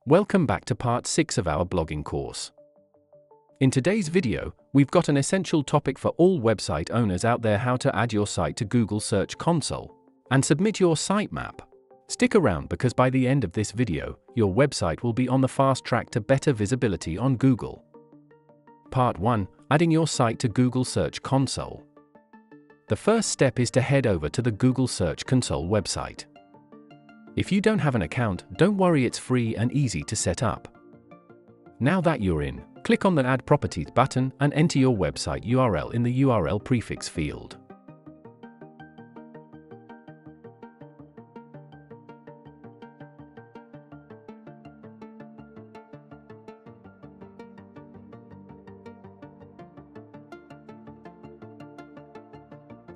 Welcome back to part 6 of our blogging course. In today's video, we've got an essential topic for all website owners out there: how to add your site to Google Search Console and submit your sitemap. Stick around because by the end of this video, your website will be on the fast track to better visibility on Google. Part 1: Adding your site to Google Search Console. The first step is to head over to the Google Search Console website. If you don't have an account, don't worry, it's free and easy to set up. Now that you're in, click on the Add Properties button and enter your website URL in the URL prefix field.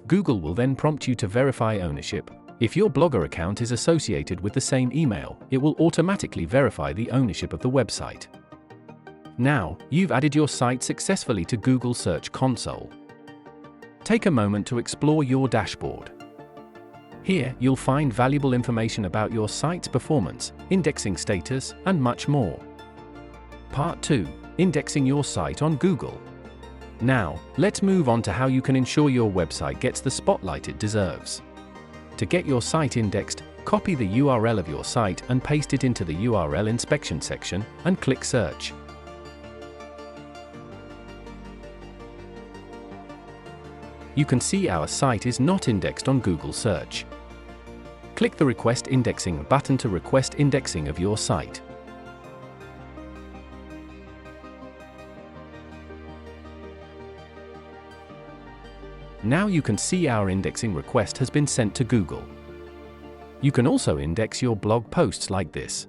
Google will then prompt you to verify ownership. If your Blogger account is associated with the same email, it will automatically verify the ownership of the website. Now, you've added your site successfully to Google Search Console. Take a moment to explore your dashboard. Here, you'll find valuable information about your site's performance, indexing status, and much more. Part 2: Indexing your site on Google. Now, let's move on to how you can ensure your website gets the spotlight it deserves. To get your site indexed, copy the URL of your site and paste it into the URL inspection section and click Search. You can see our site is not indexed on Google Search. Click the Request Indexing button to request indexing of your site. Now you can see our indexing request has been sent to Google. You can also index your blog posts like this.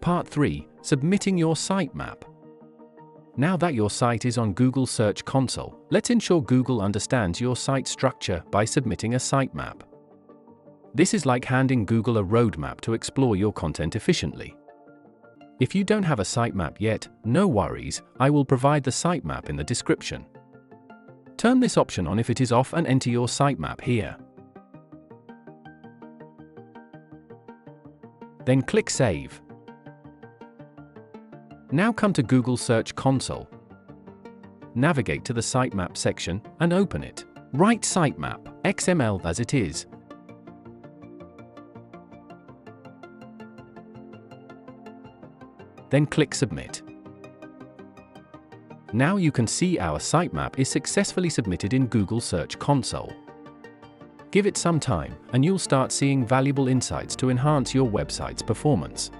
Part 3: Submitting your sitemap. Now that your site is on Google Search Console, let's ensure Google understands your site structure by submitting a sitemap. This is like handing Google a roadmap to explore your content efficiently. If you don't have a sitemap yet, no worries, I will provide the sitemap in the description. Turn this option on if it is off and enter your sitemap here. Then click Save. Now come to Google Search Console. Navigate to the sitemap section and open it. Write sitemap XML as it is. Then click Submit. Now you can see our sitemap is successfully submitted in Google Search Console. Give it some time, and you'll start seeing valuable insights to enhance your website's performance.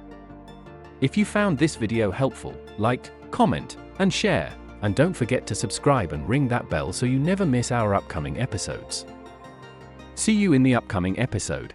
If you found this video helpful, like, comment, and share, and don't forget to subscribe and ring that bell so you never miss our upcoming episodes. See you in the upcoming episode.